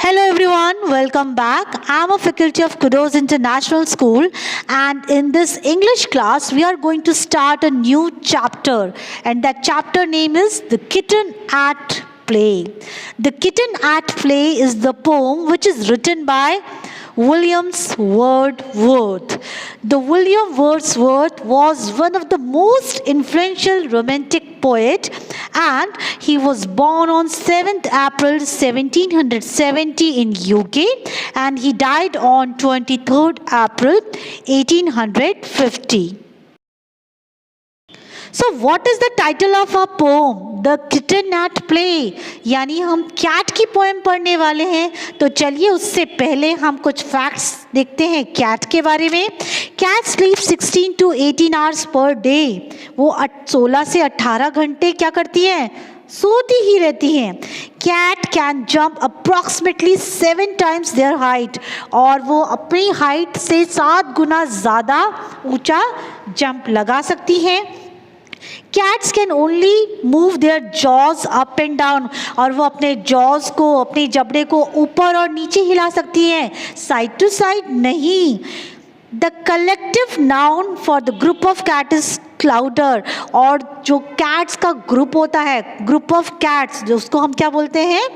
Hello everyone, welcome back. I'm a faculty of Kudos International School, and in this English class we are going to start a new chapter, and that chapter name is The Kitten at Play. The Kitten at Play is the poem which is written by William Wordsworth. The William Wordsworth was one of the most influential romantic poet, and he was born on 7th April 1770 in UK, and he died on 23rd April 1850. So what is the title of our poem? The Kitten at Play. यानी हम cat की poem पढ़ने वाले हैं. तो चलिए उससे पहले हम कुछ फैक्ट्स देखते हैं कैट के बारे में. Cat sleep 16 to 18 hours per day. वो 16 से 18 घंटे क्या करती हैं? सोती ही रहती हैं. Cat can jump approximately 7 times their height. और वो अपनी हाइट से 7 गुना ज़्यादा ऊंचा जंप लगा सकती हैं. Cats can only move their jaws up and down. और वो अपने jaws को, अपने जबड़े को ऊपर और नीचे हिला सकती हैं, side to side नहीं. The collective noun for the group of cat is क्लाउडर. और जो cats का ग्रुप होता है, group of cats, जो उसको हम क्या बोलते हैं?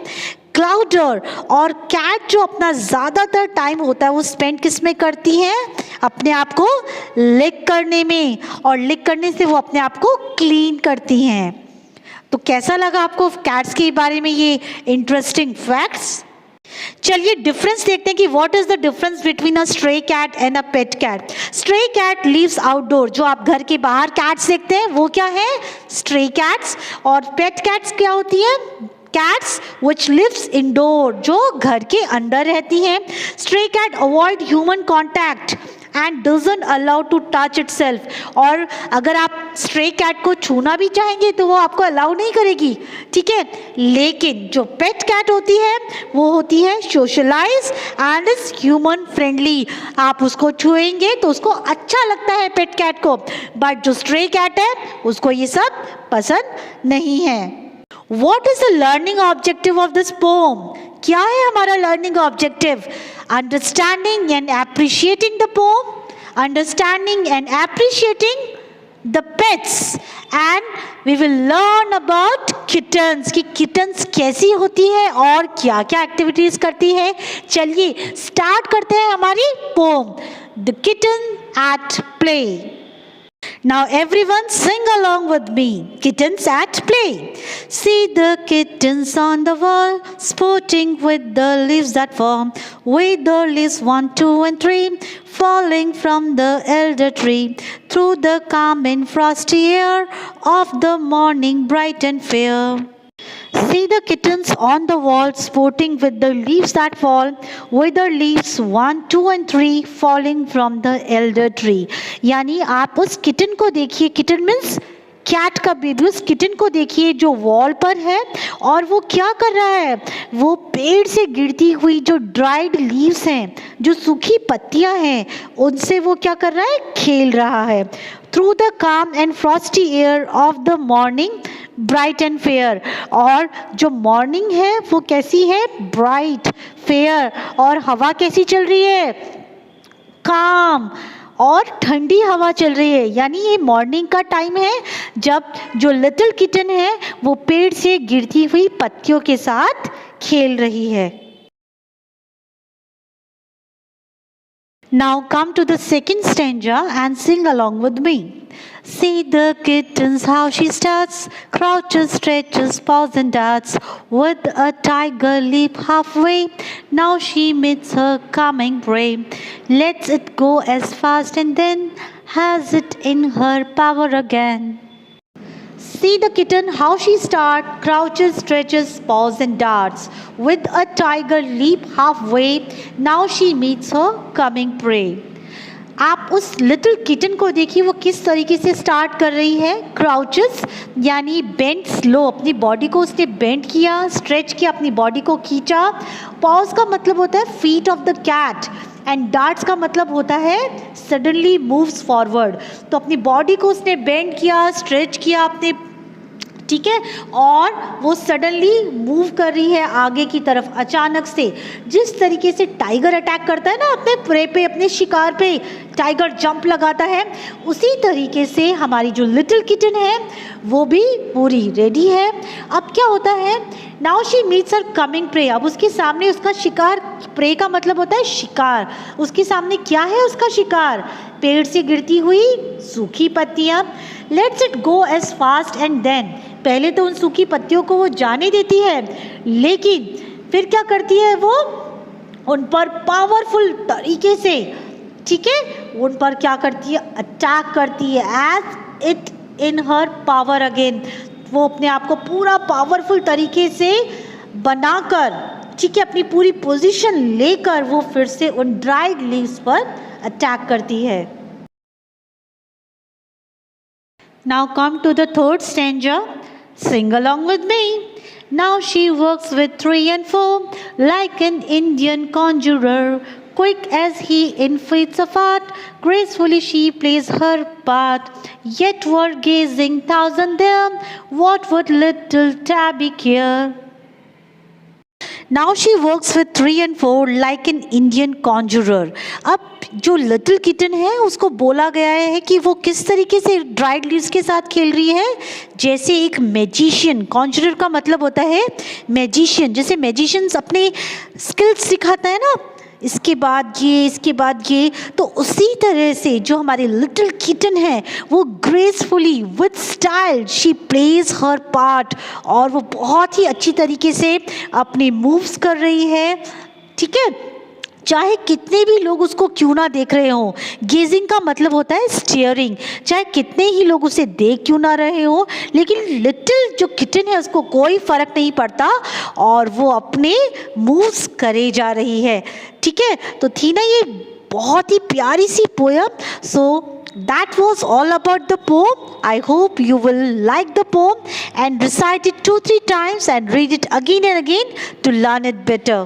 क्लाउडर. और कैट जो अपना ज़्यादातर टाइम होता है वो स्पेंड किस में करती है? अपने आप को लिक करने में. और लिक करने से वो अपने आप को क्लीन करती हैं. तो कैसा लगा आपको कैट्स के बारे में ये इंटरेस्टिंग फैक्ट्स? चलिए डिफरेंस देखते हैं कि what is the difference between a stray cat and a pet cat. Stray cat lives outdoor. जो आप घर के बाहर कैट्स देखते हैं वो क्या है? Stray cats. और पेट कैट्स क्या होती है? Cats which lives indoor, जो घर के अंदर रहती हैं. Stray cat avoid human contact and doesn't allow to touch itself. और अगर आप stray cat को छूना भी चाहेंगे तो वो आपको अलाउ नहीं करेगी, ठीक है. लेकिन जो pet cat होती है वो होती है socialize and is human friendly. आप उसको छुएंगे तो उसको अच्छा लगता है pet cat को, बट जो stray cat है उसको ये सब पसंद नहीं है. What is the learning objective of this poem? क्या है हमारा learning objective? Understanding and appreciating the poem, understanding and appreciating the pets, and we will learn about kittens. कि kittens कैसी होती है और क्या क्या activities करती है. चलिए start करते हैं हमारी poem, The Kitten at Play. Now everyone sing along with me. Kittens at play. See the kittens on the wall, sporting with the leaves that fall. With the leaves 1, 2 and 3, falling from the elder tree. Through the calm and frosty air of the morning bright and fair. See the kittens on the wall, sporting with the leaves that fall, with the leaves 1, 2 and 3 falling from the elder tree. यानी आप उस kitten को देखिए. Kitten means cat का baby. उस kitten को देखिए जो वॉल पर है और वो क्या कर रहा है? वो पेड़ से गिरती हुई जो ड्राइड लीव्स हैं, जो सूखी पत्तियां हैं, उनसे वो क्या कर रहा है? खेल रहा है. थ्रू द काम and Frosty air of the morning bright and fair. और जो मॉर्निंग है वो कैसी है? Bright, fair. और हवा कैसी चल रही है? काम और ठंडी हवा चल रही है. यानी ये मॉर्निंग का टाइम है जब जो लिटिल किटन है वो पेड़ से गिरती हुई पत्तियों के साथ खेल रही है. Now come to the second stanza and sing along with me. See the kittens how she starts, crouches, stretches, paws and darts. With a tiger leap halfway, now she meets her coming prey. Lets it go as fast and then has it in her power again. See the kitten how she starts, crouches, stretches, paws and darts. With a tiger leap halfway, now she meets her coming prey. आप उस little kitten को देखिए वो किस तरीके से start कर रही है. क्राउचेस यानी बेंड स्लो. अपनी बॉडी को उसने बेंड किया, स्ट्रेच किया, अपनी बॉडी को खींचा. पॉज का मतलब होता है feet of the cat, and darts का मतलब होता है सडनली मूव्स फॉरवर्ड. तो अपनी बॉडी को उसने बेंड किया, स्ट्रेच किया, अपने ठीक है, और वो सडनली मूव कर रही है आगे की तरफ अचानक से। जिस तरीके से टाइगर अटैक करता है ना अपने प्रे पे, अपने शिकार पे, टाइगर जंप लगाता है, उसी तरीके से हमारी जो लिटिल किटन है वो भी पूरी रेडी है। अब क्या होता है, now she meets her coming prey. अब उसके सामने उसका शिकार, प्रे का मतलब होता है शिकार, उसके सामने क्या है उसका शिकार, पेड़ से गिरती हुई सूखी पत्तियाँ। Let's it go as fast and then, पहले तो उन सूखी पत्तियों को वो जाने देती है, लेकिन फिर क्या करती है वो, उन पर पावरफुल तरीके से, ठीक है, उन पर क्या करती है, अटैक करती है as it in her power again. वो अपने आप को पूरा पावरफुल तरीके से बनाकर, ठीक है, अपनी पूरी पोजीशन लेकर वो फिर से उन ड्राइड लीव्स पर अटैक करती है। Now come to the third stanza. Sing along with me. Now she works with 3 and 4 like an Indian conjurer. Quick as he in feats of art, gracefully she plays her part. Yet were gazing thousand there, what would little Tabby care? Now she works with 3 and 4 like an Indian conjurer. अब जो little kitten है उसको बोला गया है कि वो किस तरीके से ड्राइड लीव्स के साथ खेल रही है, जैसे एक मैजिशियन। कॉन्जुरर का मतलब होता है मैजिशियन, जैसे मैजिशियंस अपने स्किल्स सिखाता है ना, इसके बाद ये, इसके बाद ये, तो उसी तरह से जो हमारी लिटिल किटन है वो gracefully with style she plays her part, और वो बहुत ही अच्छी तरीके से अपने मूव्स कर रही है, ठीक है, चाहे कितने भी लोग उसको क्यों ना देख रहे हों। गेजिंग का मतलब होता है स्टीयरिंग, चाहे कितने ही लोग उसे देख क्यों ना रहे हों, लेकिन लिटिल जो किटन है उसको कोई फ़र्क नहीं पड़ता और वो अपने मूव्स करे जा रही है, ठीक है। तो थी ना ये बहुत ही प्यारी सी poem. So that was all about the poem. I hope you will like the poem and recite it 2-3 times and read it again and again to learn it better.